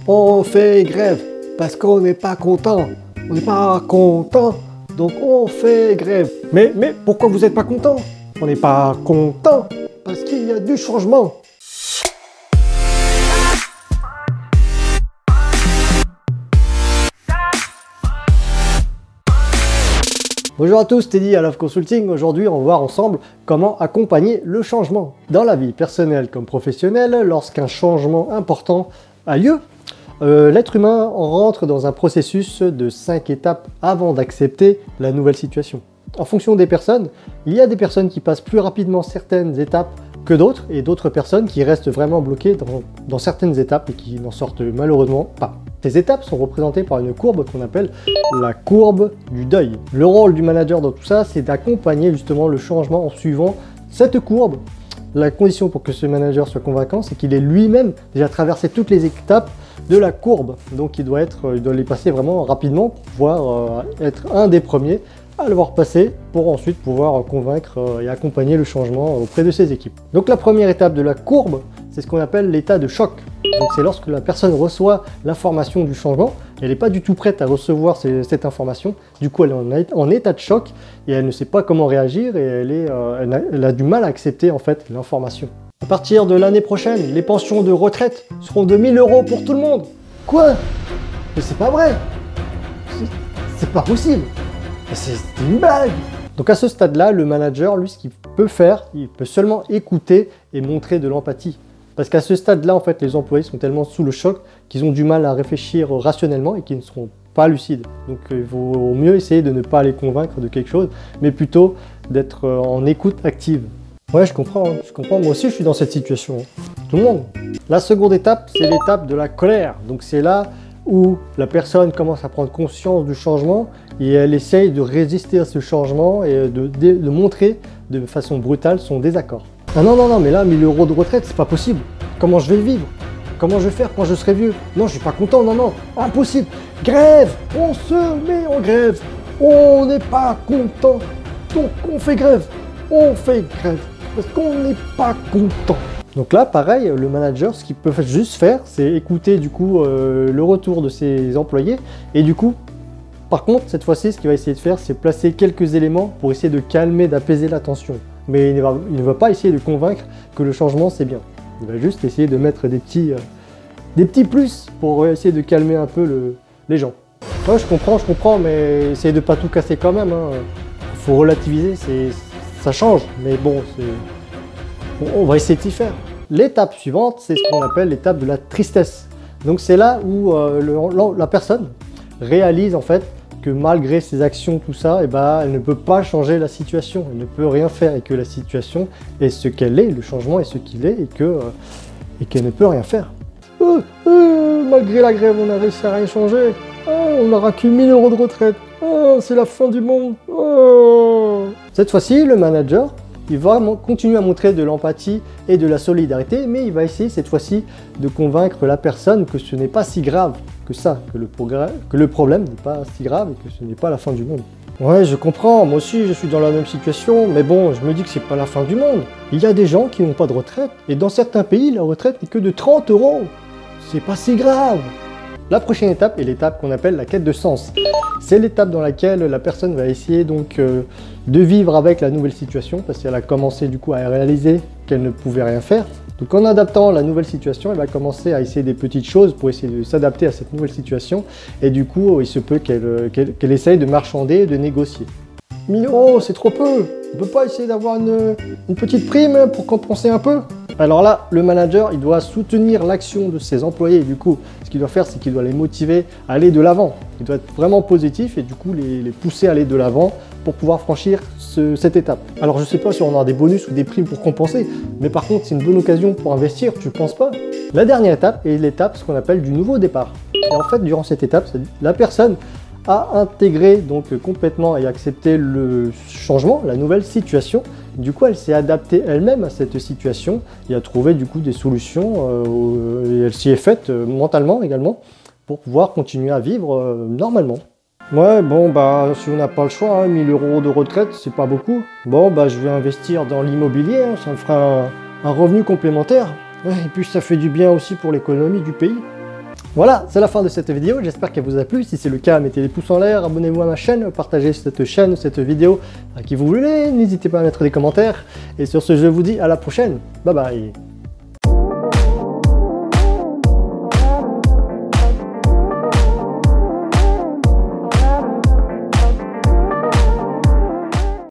On fait grève parce qu'on n'est pas content. On n'est pas content, donc on fait grève. Mais pourquoi vous n'êtes pas content? On n'est pas content parce qu'il y a du changement. Bonjour à tous, Teddy à Love Consulting. Aujourd'hui, on va voir ensemble comment accompagner le changement. Dans la vie personnelle comme professionnelle, lorsqu'un changement important a lieu, l'être humain rentre dans un processus de 5 étapes avant d'accepter la nouvelle situation. En fonction des personnes, il y a des personnes qui passent plus rapidement certaines étapes que d'autres, et d'autres personnes qui restent vraiment bloquées dans certaines étapes et qui n'en sortent malheureusement pas. Ces étapes sont représentées par une courbe qu'on appelle la courbe du deuil. Le rôle du manager dans tout ça, c'est d'accompagner justement le changement en suivant cette courbe. La condition pour que ce manager soit convaincant, c'est qu'il ait lui-même déjà traversé toutes les étapes de la courbe. Donc il doit les passer vraiment rapidement pour pouvoir être un des premiers à le voir passer pour ensuite pouvoir convaincre et accompagner le changement auprès de ses équipes. Donc la première étape de la courbe, c'est ce qu'on appelle l'état de choc. Donc c'est lorsque la personne reçoit l'information du changement, elle n'est pas du tout prête à recevoir cette information, du coup elle est en état de choc et elle ne sait pas comment réagir et elle a du mal à accepter en fait l'information. À partir de l'année prochaine, les pensions de retraite seront de 1 000 € pour tout le monde. Quoi? Mais c'est pas vrai! C'est pas possible! C'est une blague! Donc à ce stade-là, le manager, lui, ce qu'il peut faire, il peut seulement écouter et montrer de l'empathie. Parce qu'à ce stade-là, en fait, les employés sont tellement sous le choc qu'ils ont du mal à réfléchir rationnellement et qu'ils ne seront pas lucides. Donc il vaut mieux essayer de ne pas les convaincre de quelque chose, mais plutôt d'être en écoute active. Ouais, je comprends, moi aussi je suis dans cette situation. Tout le monde. La seconde étape, c'est l'étape de la colère. Donc c'est là où la personne commence à prendre conscience du changement et elle essaye de résister à ce changement et de montrer de façon brutale son désaccord. Ah non, mais là, 1 000 € de retraite, c'est pas possible. Comment je vais vivre? Comment je vais faire quand je serai vieux? Non, je suis pas content, non, impossible. Grève! On se met en grève. On n'est pas content, donc on fait grève. On fait grève parce qu'on n'est pas content. Donc là, pareil, le manager, ce qu'il peut juste faire, c'est écouter du coup le retour de ses employés. Et du coup, par contre, cette fois-ci, ce qu'il va essayer de faire, c'est placer quelques éléments pour essayer de calmer, d'apaiser la tension. Mais il ne va pas essayer de convaincre que le changement, c'est bien. Il va juste essayer de mettre des petits plus pour essayer de calmer un peu les gens. Ouais, je comprends, mais essayez de ne pas tout casser quand même. Il faut relativiser, ça change, mais bon, on va essayer de s'y faire. L'étape suivante, c'est ce qu'on appelle l'étape de la tristesse. Donc c'est là où la personne réalise en fait que malgré ses actions, tout ça, elle ne peut pas changer la situation, elle ne peut rien faire et que la situation est ce qu'elle est, le changement est ce qu'il est et qu'elle ne peut rien faire. Malgré la grève, on a réussi à rien changer. On n'aura que 1 000 € de retraite. C'est la fin du monde. Cette fois-ci, le manager, il va continuer à montrer de l'empathie et de la solidarité, mais il va essayer cette fois-ci de convaincre la personne que ce n'est pas si grave que ça, que le problème n'est pas si grave et que ce n'est pas la fin du monde. Ouais, je comprends, moi aussi je suis dans la même situation, mais bon, je me dis que c'est pas la fin du monde. Il y a des gens qui n'ont pas de retraite, et dans certains pays, la retraite n'est que de 30 €. C'est pas si grave. La prochaine étape est l'étape qu'on appelle la quête de sens. C'est l'étape dans laquelle la personne va essayer donc de vivre avec la nouvelle situation parce qu'elle a commencé du coup à réaliser qu'elle ne pouvait rien faire. Donc en adaptant la nouvelle situation, elle va commencer à essayer des petites choses pour essayer de s'adapter à cette nouvelle situation et du coup il se peut qu'elle essaye de marchander, de négocier. 1 000 €, c'est trop peu. On ne peut pas essayer d'avoir une petite prime pour compenser un peu? Alors là, le manager, il doit soutenir l'action de ses employés. Du coup, ce qu'il doit faire, c'est qu'il doit les motiver à aller de l'avant. Il doit être vraiment positif et du coup, les pousser à aller de l'avant pour pouvoir franchir cette étape. Alors, je ne sais pas si on aura des bonus ou des primes pour compenser, mais par contre, c'est une bonne occasion pour investir, tu ne penses pas? La dernière étape est l'étape, ce qu'on appelle du nouveau départ. Et en fait, durant cette étape, la personne a intégré donc complètement et accepté le changement, la nouvelle situation. Du coup, elle s'est adaptée elle-même à cette situation et a trouvé du coup des solutions et elle s'y est faite mentalement également pour pouvoir continuer à vivre normalement. Ouais, bon, si on n'a pas le choix, 1 000 € de retraite, c'est pas beaucoup. Bon, je vais investir dans l'immobilier, ça me fera un revenu complémentaire. Ouais, et puis ça fait du bien aussi pour l'économie du pays. Voilà, c'est la fin de cette vidéo, j'espère qu'elle vous a plu. Si c'est le cas, mettez des pouces en l'air, abonnez-vous à ma chaîne, partagez cette chaîne, cette vidéo à qui vous voulez, n'hésitez pas à mettre des commentaires. Et sur ce, je vous dis à la prochaine, bye bye.